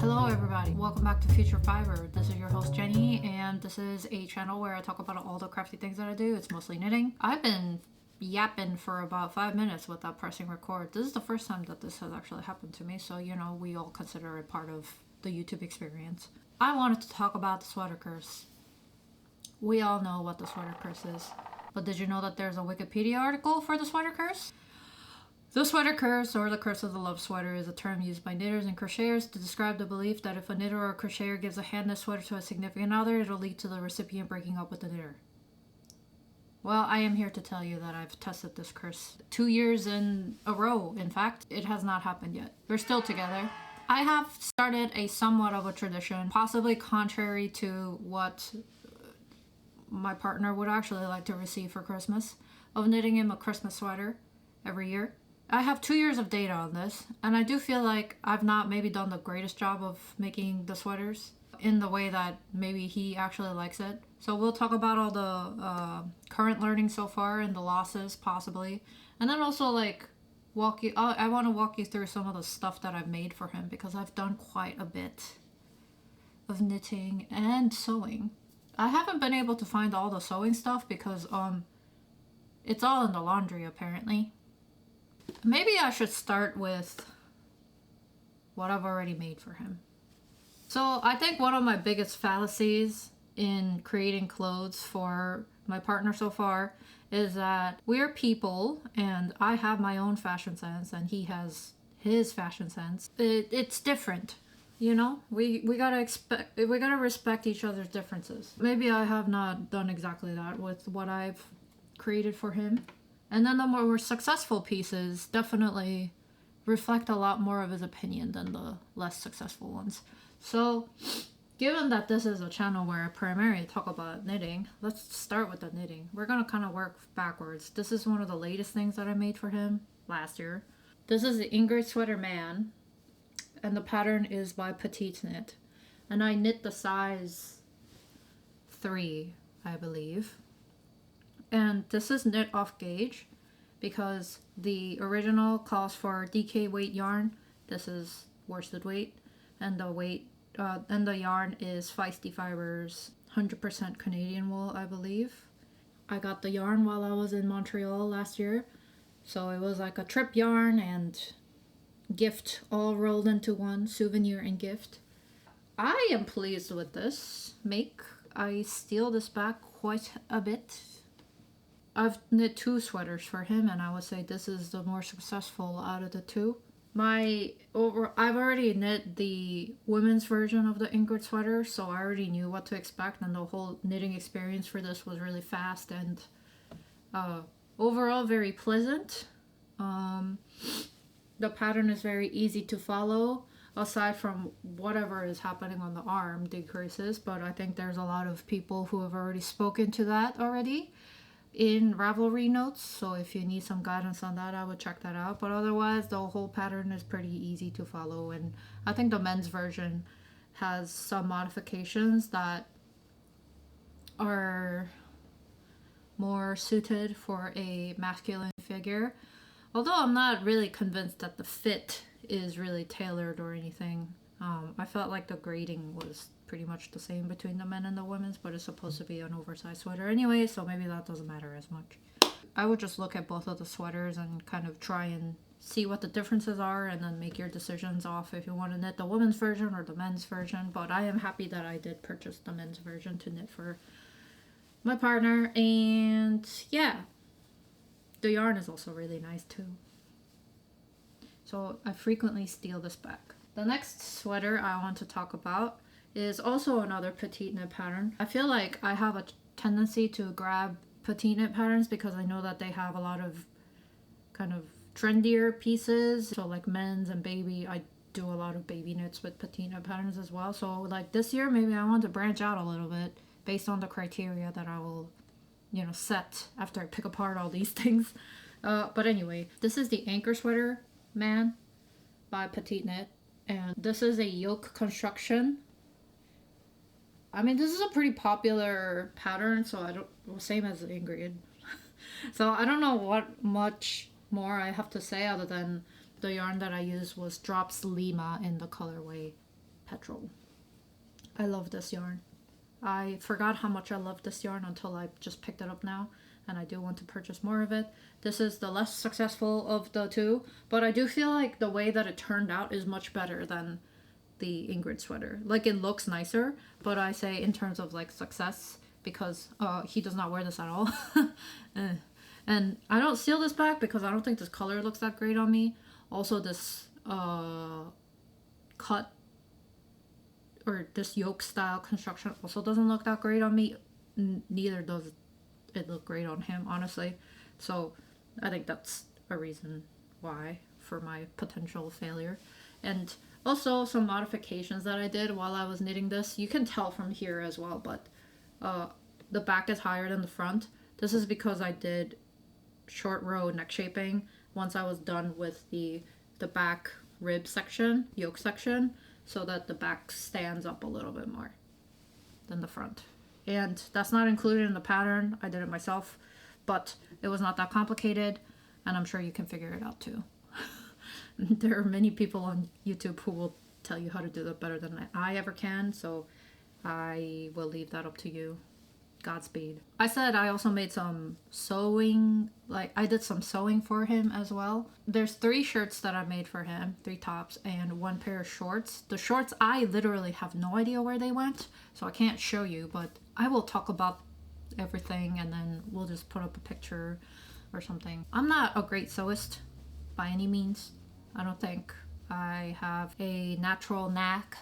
Hello everybody, welcome back to Future Fiber. This is your host Jenny, and this is a channel where I talk about all the crafty things that I do. It's mostly knitting. I've been yapping for about 5 minutes without pressing record. This is the first time that this has actually happened to me, so you know, we all consider it part of the YouTube experience. I wanted to talk about the sweater curse. We all know what the sweater curse is, but did you know that there's a Wikipedia article for the sweater curse? The sweater curse, or the curse of the love sweater, is a term used by knitters and crocheters to describe the belief that if a knitter or a crocheter gives a hand-knit sweater to a significant other, it'll lead to the recipient breaking up with the knitter. Well, I am here to tell you that I've tested this curse 2 years in a row. In fact, it has not happened yet. We're still together. I have started a somewhat of a tradition, possibly contrary to what my partner would actually like to receive for Christmas, of knitting him a Christmas sweater every year. I have 2 years of data on this, and I do feel like I've not maybe done the greatest job of making the sweaters in the way that maybe he actually likes it. So we'll talk about all the current learning so far and the losses possibly, and then also like I want to walk you through some of the stuff that I've made for him, because I've done quite a bit of knitting and sewing. I haven't been able to find all the sewing stuff because it's all in the laundry apparently. Maybe I should start with what I've already made for him. So I think one of my biggest fallacies in creating clothes for my partner so far is that we're people and I have my own fashion sense and he has his fashion sense. It's different, you know? We gotta respect each other's differences. Maybe I have not done exactly that with what I've created for him. And then the more successful pieces definitely reflect a lot more of his opinion than the less successful ones. So, given that this is a channel where I primarily talk about knitting, let's start with the knitting. We're going to kind of work backwards. This is one of the latest things that I made for him last year. This is the Ingrid Sweater Man, and the pattern is by Petite Knit. And I knit the size 3, I believe. And this is knit off gauge because the original calls for DK weight yarn. This is worsted weight, and the yarn is Feisty Fibers 100% Canadian wool, I believe. I got the yarn while I was in Montreal last year, so it was like a trip yarn and gift all rolled into one, souvenir and gift. I am pleased with this make. I steal this back quite a bit. I've knit 2 sweaters for him, and I would say this is the more successful out of the 2. I've already knit the women's version of the Ingrid sweater, so I already knew what to expect, and the whole knitting experience for this was really fast and overall very pleasant. The pattern is very easy to follow, aside from whatever is happening on the arm decreases, but I think there's a lot of people who have already spoken to that already in Ravelry notes, so if you need some guidance on that, I would check that out. But otherwise, the whole pattern is pretty easy to follow, and I think the men's version has some modifications that are more suited for a masculine figure, although I'm not really convinced that the fit is really tailored or anything. I felt like the grading was pretty much the same between the men and the women's, but it's supposed to be an oversized sweater anyway, so maybe that doesn't matter as much. I would just look at both of the sweaters and kind of try and see what the differences are, and then make your decisions off if you want to knit the women's version or the men's version. But I am happy that I did purchase the men's version to knit for my partner, and yeah, the yarn is also really nice too. So I frequently steal this back. The next sweater I want to talk about is also another Petite Knit pattern. I feel like I have a tendency to grab Petite Knit patterns because I know that they have a lot of kind of trendier pieces. So like men's and baby, I do a lot of baby knits with Petite Knit patterns as well. So like this year, maybe I want to branch out a little bit based on the criteria that I will, you know, set after I pick apart all these things. But anyway, this is the Anker Sweater Man by Petite Knit. And this is a yoke construction. I mean, this is a pretty popular pattern, so same as Ingrid. So I don't know what much more I have to say other than the yarn that I used was Drops Lima in the colorway Petrol. I love this yarn. I forgot how much I love this yarn until I just picked it up now, and I do want to purchase more of it. This is the less successful of the two, but I do feel like the way that it turned out is much better than the Ingrid sweater. Like, it looks nicer, but I say in terms of like success, because he does not wear this at all. And I don't steal this back because I don't think this color looks that great on me. Also, this cut or this yoke style construction also doesn't look that great on me. Neither does it look great on him, honestly. So I think that's a reason why for my potential failure. And also some modifications that I did while I was knitting this. You can tell from here as well, but the back is higher than the front. This is because I did short row neck shaping once I was done with the back rib section, yoke section, so that the back stands up a little bit more than the front. And that's not included in the pattern. I did it myself, but it was not that complicated, and I'm sure you can figure it out too. There are many people on YouTube who will tell you how to do that better than I ever can, so I will leave that up to you. Godspeed. I said I also made some sewing, like I did some sewing for him as well. There's 3 shirts that I made for him, 3 tops and 1 pair of shorts. The shorts, I literally have no idea where they went, so I can't show you, but I will talk about everything and then we'll just put up a picture or something. I'm not a great sewist by any means. I don't think I have a natural knack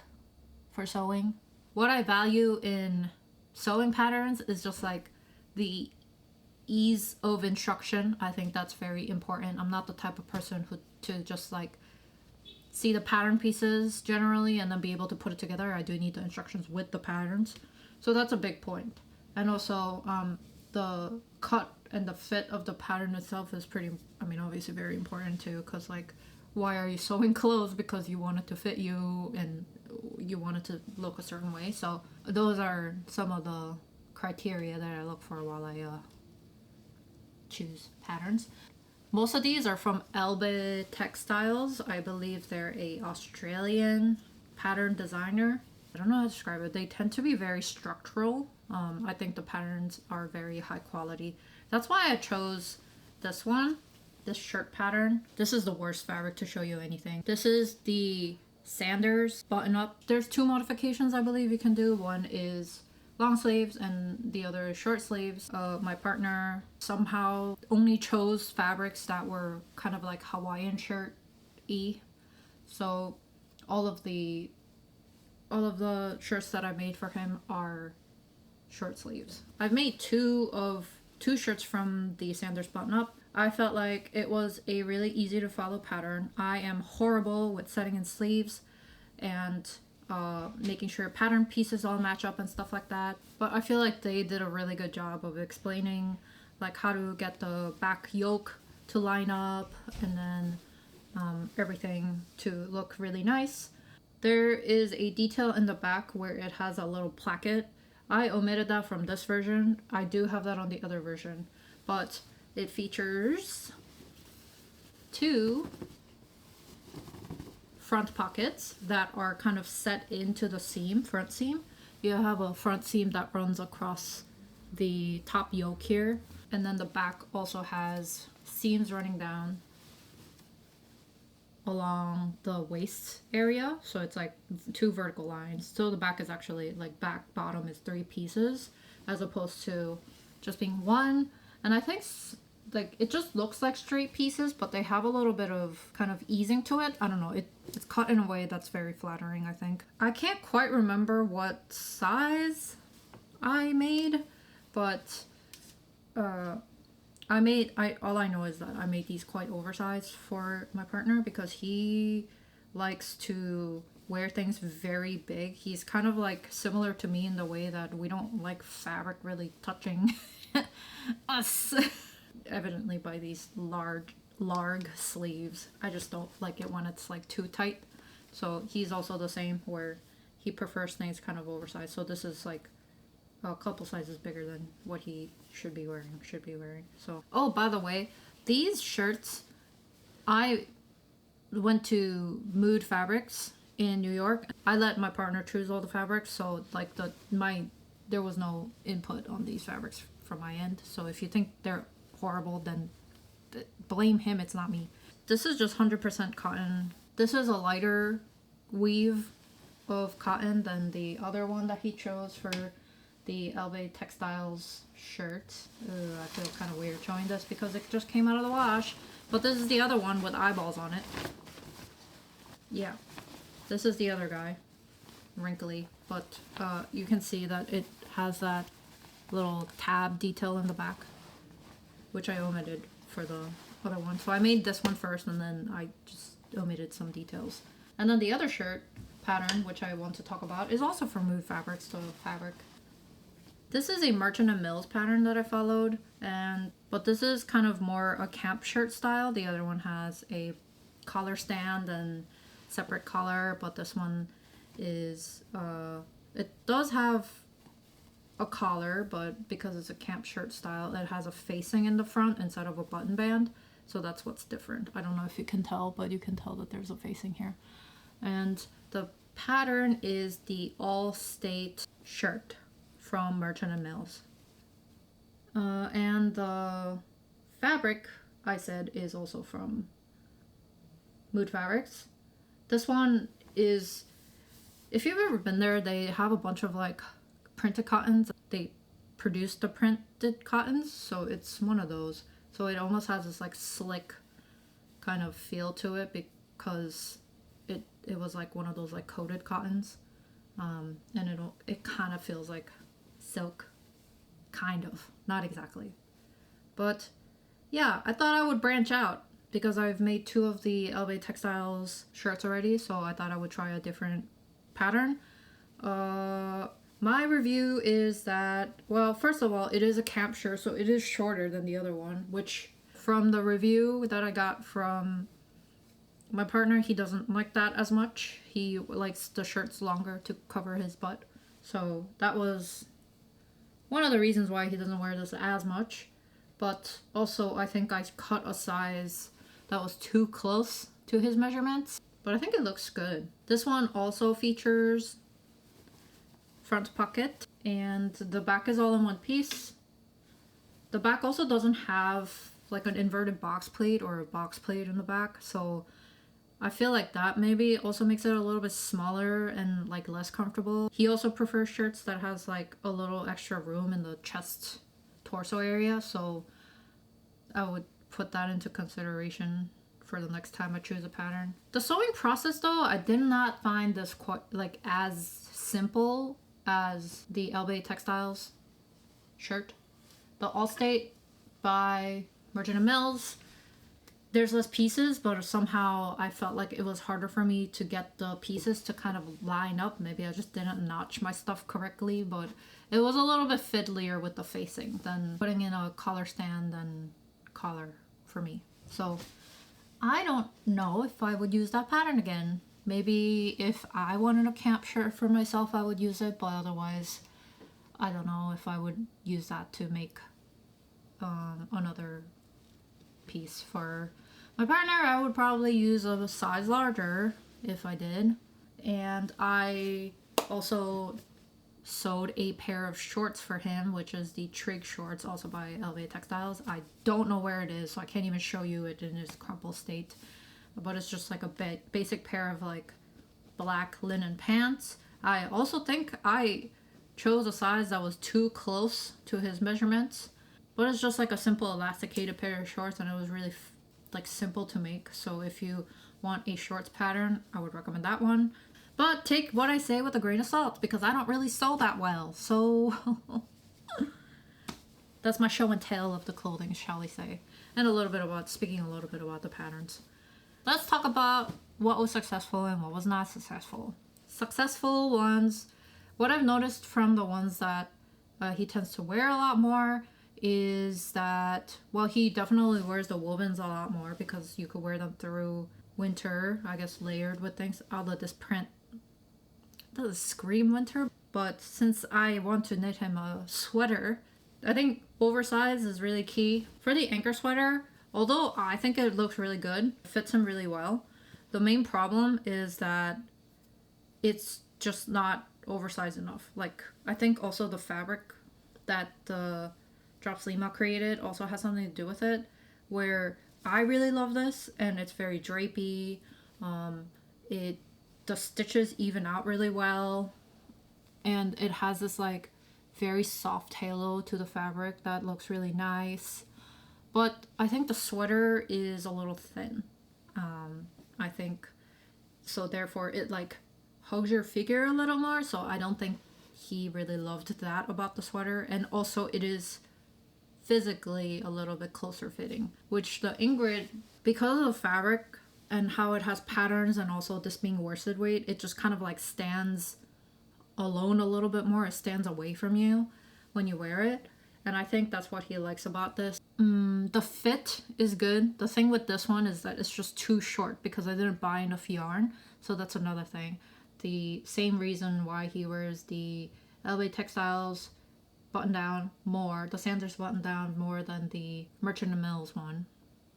for sewing. What I value in sewing patterns is just like the ease of instruction. I think that's very important. I'm not the type of person who to just like see the pattern pieces generally and then be able to put it together. I do need the instructions with the patterns, so that's a big point. And also the cut and the fit of the pattern itself is pretty, I mean, obviously very important too, because like, why are you sewing clothes? Because you want it to fit you and you want it to look a certain way. So those are some of the criteria that I look for while I choose patterns. Most of these are from Elbe Textiles. I believe they're a Australian pattern designer. I don't know how to describe it. They tend to be very structural. I think the patterns are very high quality. That's why I chose this one, this shirt pattern. This is the worst fabric to show you anything. This is the Sanders button up. There's 2 modifications I believe you can do. One is long sleeves and the other is short sleeves. My partner somehow only chose fabrics that were kind of like Hawaiian shirt-y. So all of the shirts that I made for him are short sleeves. I've made 2 shirts from the Sanders button up. I felt like it was a really easy to follow pattern. I am horrible with setting in sleeves and making sure pattern pieces all match up and stuff like that. But I feel like they did a really good job of explaining like how to get the back yoke to line up and then everything to look really nice. There is a detail in the back where it has a little placket. I omitted that from this version. I do have that on the other version, but it features 2 front pockets that are kind of set into the seam, front seam. You have a front seam that runs across the top yoke here, and then the back also has seams running down along the waist area, so it's like 2 vertical lines. So the back is actually like back bottom is 3 pieces as opposed to just being 1. And I think like it just looks like straight pieces, but they have a little bit of kind of easing to it. I don't know, it's cut in a way that's very flattering, I think. I can't quite remember what size I made, but all I know is that I made these quite oversized for my partner because he likes to wear things very big. He's kind of like similar to me in the way that we don't like fabric really touching us. Evidently by these large sleeves. I just don't like it when it's like too tight. So he's also the same where he prefers things kind of oversized. So this is like a couple sizes bigger than what he should be wearing. So, oh, by the way, these shirts, I went to Mood Fabrics in New York. I let my partner choose all the fabrics, so like there was no input on these fabrics from my end. So if you think they're horrible, then blame him, it's not me. This is just 100% cotton. This is a lighter weave of cotton than the other one that he chose for the LB Textiles shirt. I feel kind of weird showing this because it just came out of the wash. But this is the other one with eyeballs on it. Yeah, this is the other guy. Wrinkly, but you can see that it has that little tab detail in the back, which I omitted for the other one. So I made this one first and then I just omitted some details. And then the other shirt pattern, which I want to talk about, is also from Mood Fabrics, the fabric. This is a Merchant & Mills pattern that I followed, but this is kind of more a camp shirt style. The other one has a collar stand and separate collar, but this one is, it does have a collar, but because it's a camp shirt style, it has a facing in the front instead of a button band. So that's what's different. I don't know if you can tell, but you can tell that there's a facing here. And the pattern is the All-State shirt from Merchant & Mills. And the fabric, I said, is also from Mood Fabrics. This one is, if you've ever been there, they have a bunch of like printed cottons. They produce the printed cottons, so it's one of those. So it almost has this like slick kind of feel to it because it was like one of those like coated cottons. And it kind of feels like silk, kind of, not exactly. But yeah, I thought I would branch out because I've made 2 of the LB Textiles shirts already, so I thought I would try a different pattern. My review is that, well, first of all, it is a camp shirt, so it is shorter than the other one, which from the review that I got from my partner, he doesn't like that as much. He likes the shirts longer to cover his butt. So that was one of the reasons why he doesn't wear this as much. But also, I think I cut a size that was too close to his measurements. But I think it looks good. This one also features front pocket, and the back is all in one piece. The back also doesn't have like an inverted box plate or a box plate in the back, so I feel like that maybe also makes it a little bit smaller and like less comfortable. He also prefers shirts that has like a little extra room in the chest torso area, so I would put that into consideration for the next time I choose a pattern. The sewing process though, I did not find this quite like as simple as the LB Textiles shirt. The Allstate by Merchant & Mills, there's less pieces, but somehow I felt like it was harder for me to get the pieces to kind of line up. Maybe I just didn't notch my stuff correctly, but it was a little bit fiddlier with the facing than putting in a collar stand and collar for me. So I don't know if I would use that pattern again. Maybe if I wanted a camp shirt for myself, I would use it, but otherwise, I don't know if I would use that to make another piece for my partner. I would probably use a size larger if I did. And I also sewed a pair of shorts for him, which is the Trig shorts, also by LB Textiles. I don't know where it is, so I can't even show you it in its crumpled state. But it's just like a basic pair of like black linen pants. I also think I chose a size that was too close to his measurements, but it's just like a simple elasticated pair of shorts, and it was really like simple to make. So if you want a shorts pattern, I would recommend that one. But take what I say with a grain of salt, because I don't really sew that well. So that's my show and tell of the clothing, shall we say. And speaking a little bit about the patterns. Let's talk about what was successful and what was not successful. Successful ones, what I've noticed from the ones that he tends to wear a lot more is that, well, he definitely wears the wovens a lot more because you could wear them through winter, I guess layered with things. I'll let this print doesn't scream winter, but since I want to knit him a sweater, I think oversize is really key. For the Anker sweater, although I think it looks really good, it fits him really well, the main problem is that it's just not oversized enough. Like, I think also the fabric that the drop sleeve mat created also has something to do with it, where I really love this and it's very drapey. It the stitches even out really well, and it has this like very soft halo to the fabric that looks really nice. But I think the sweater is a little thin. I think so, therefore it like hugs your figure a little more, so I don't think he really loved that about the sweater. And also it is physically a little bit closer fitting, which the Ingrid, because of the fabric and how it has patterns and also this being worsted weight, it just kind of like stands alone a little bit more. It stands away from you when you wear it, and I think that's what he likes about this. The fit is good. The thing with this one is that it's just too short because I didn't buy enough yarn, so that's another thing. The same reason why he wears the LA Textiles button down more, the Sanders button down more than the Merchant and Mills one,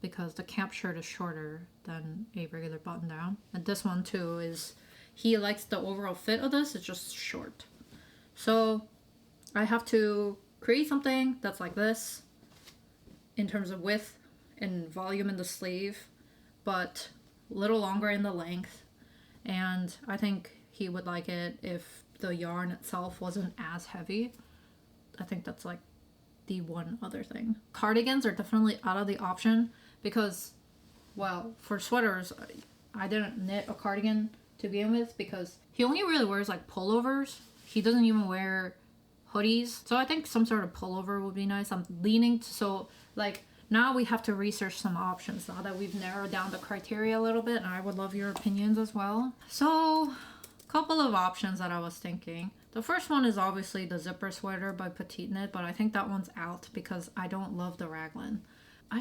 because the camp shirt is shorter than a regular button down. And this one too is, he likes the overall fit of this, it's just short. So I have to create something that's like this in terms of width and volume in the sleeve, but a little longer in the length. And I think he would like it if the yarn itself wasn't as heavy. I think that's like the one other thing. Cardigans are definitely out of the option because, well, for sweaters, I didn't knit a cardigan to begin with because he only really wears like pullovers. He doesn't even wear hoodies. So I think some sort of pullover would be nice. I'm leaning to, so like now we have to research some options now that we've narrowed down the criteria a little bit, and I would love your opinions as well. So a couple of options that I was thinking. The first one is obviously the zipper sweater by Petite Knit, but I think that one's out because I don't love the raglan. I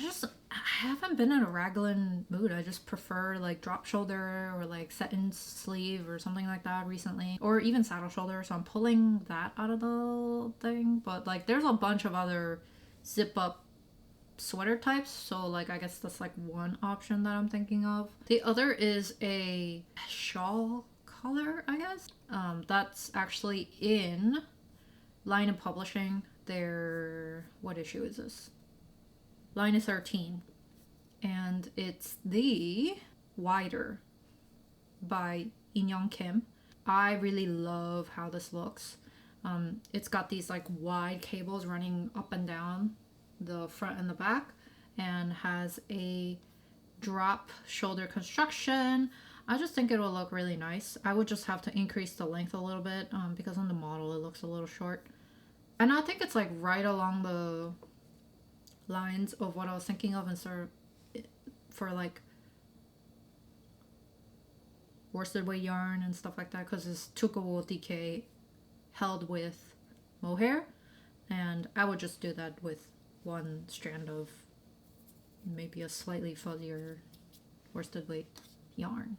haven't been in a raglan mood. I just prefer like drop shoulder or like satin sleeve or something like that recently, or even saddle shoulder, so I'm pulling that out of the thing. But like there's a bunch of other zip up sweater types, so like I guess that's like one option that I'm thinking of. The other is a shawl color, I guess. That's actually in Line of Publishing. Their, what issue is this? Line is 13, and it's the Wider by Inyoung Kim. I really love how this looks. It's got these like wide cables running up and down the front and the back, and has a drop shoulder construction. I just think it will look really nice. I would just have to increase the length a little bit because on the model it looks a little short. And I think it's like right along the lines of what I was thinking of, and sort of for like worsted weight yarn and stuff like that, because it's Tuka wool DK held with mohair, and I would just do that with one strand of maybe a slightly fuzzier worsted weight yarn.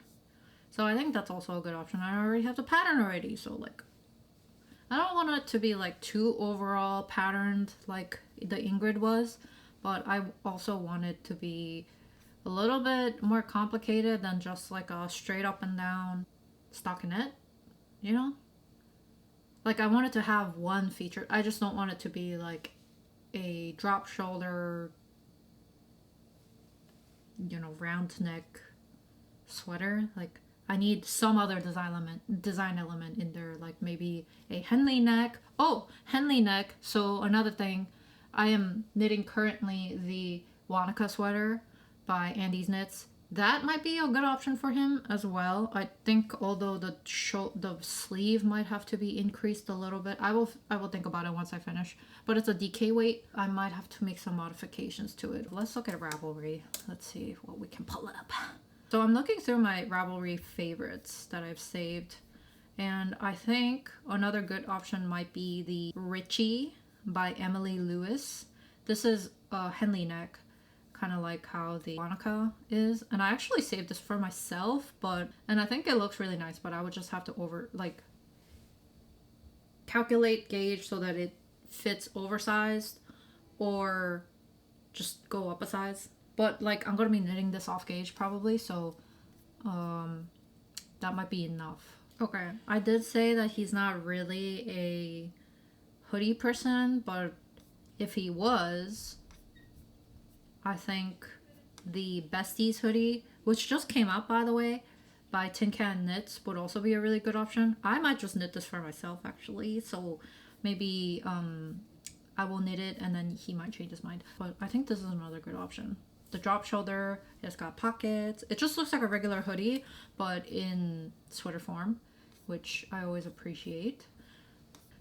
So I think that's also a good option. I already have the pattern already, so like I don't want it to be like too overall patterned like the Ingrid was, but I also want it to be a little bit more complicated than just like a straight up and down stockinette, you know? Like I want it to have one feature. I just don't want it to be like a drop shoulder, you know, round neck sweater. Like I need some other design element in there, like maybe a Henley neck. Oh, Henley neck. So another thing, I am knitting currently the Wanaka sweater by Andy's Knits. That might be a good option for him as well. I think although the sleeve might have to be increased a little bit. I will think about it once I finish. But it's a DK weight. I might have to make some modifications to it. Let's look at Ravelry. Let's see what we can pull up. So I'm looking through my Ravelry favorites that I've saved, and I think another good option might be the Richie by Emily Lewis. This is a Henley neck, kind of like how the Wanaka is, and I actually saved this for myself, and I think it looks really nice, but I would just have to calculate gauge so that it fits oversized or just go up a size. But like I'm gonna be knitting this off gauge probably, so that might be enough Okay, I did say that he's not really a hoodie person, but if he was, I think the Besties hoodie, which just came out by the way, by Tin Can Knits, would also be a really good option. I might just knit this for myself actually, so maybe I will knit it and then he might change his mind. But I think this is another good option. The drop shoulder, it's got pockets. It just looks like a regular hoodie, but in sweater form, which I always appreciate.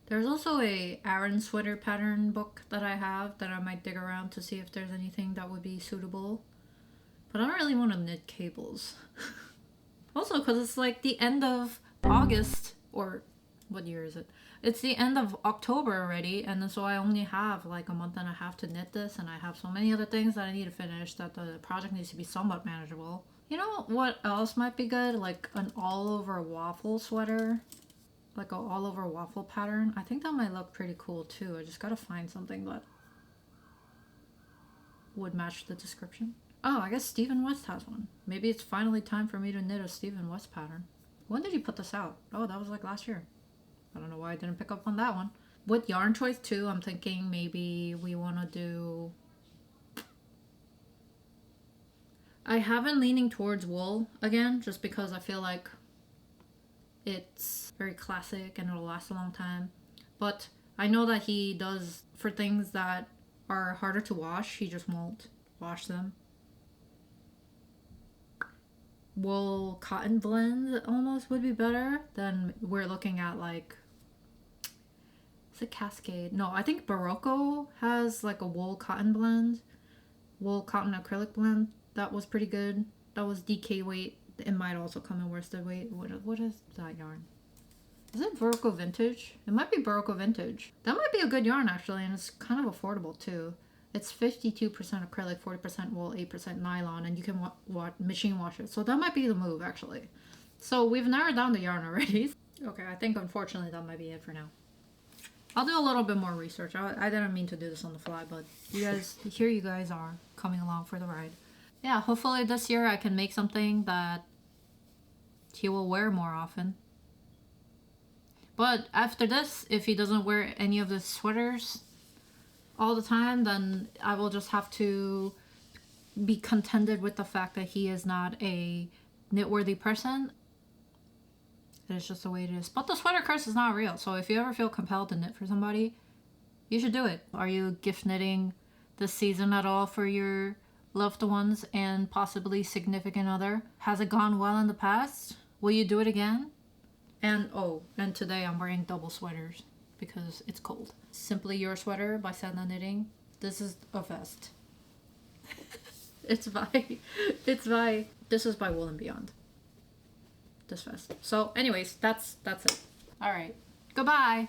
There's also a Aran sweater pattern book that I have that I might dig around to see if there's anything that would be suitable. But I don't really want to knit cables. Also, because it's like the end of August, or what year is it? It's the end of October already, and so I only have like a month and a half to knit this, and I have so many other things that I need to finish that the project needs to be somewhat manageable. You know what else might be good? Like an all-over waffle sweater. Like an all-over waffle pattern. I think that might look pretty cool too. I just gotta find something that would match the description. Oh, I guess Stephen West has one. Maybe it's finally time for me to knit a Stephen West pattern. When did he put this out? Oh, that was like last year. I don't know why I didn't pick up on that one. With yarn choice too, I'm thinking maybe we want to do... I have been leaning towards wool again, just because I feel like it's very classic and it'll last a long time. But I know that he does, for things that are harder to wash, he just won't wash them. Wool cotton blend almost would be better than we're looking at like, is it Cascade? No, I think Barocco has like a wool cotton blend, wool cotton acrylic blend that was pretty good. That was DK weight. It might also come in worsted weight. What is that yarn? Is it Barocco Vintage? It might be Barocco Vintage. That might be a good yarn actually, and it's kind of affordable too. It's 52% acrylic, 40% wool, 8% nylon, and you can machine wash it. So that might be the move, actually. So we've narrowed down the yarn already. Okay, I think unfortunately that might be it for now. I'll do a little bit more research. I didn't mean to do this on the fly, but you guys are coming along for the ride. Yeah, hopefully this year I can make something that he will wear more often. But after this, if he doesn't wear any of the sweaters all the time, then I will just have to be contented with the fact that he is not a knit-worthy person. It's just the way it is. But the sweater curse is not real, so if you ever feel compelled to knit for somebody, you should do it. Are you gift knitting this season at all for your loved ones and possibly significant other? Has it gone well in the past? Will you do it again? And and today I'm wearing double sweaters because it's cold. Simply Your Sweater by Sadna Knitting. This is a vest. This is by Wool and Beyond. This vest. So anyways, that's it. All right. Goodbye.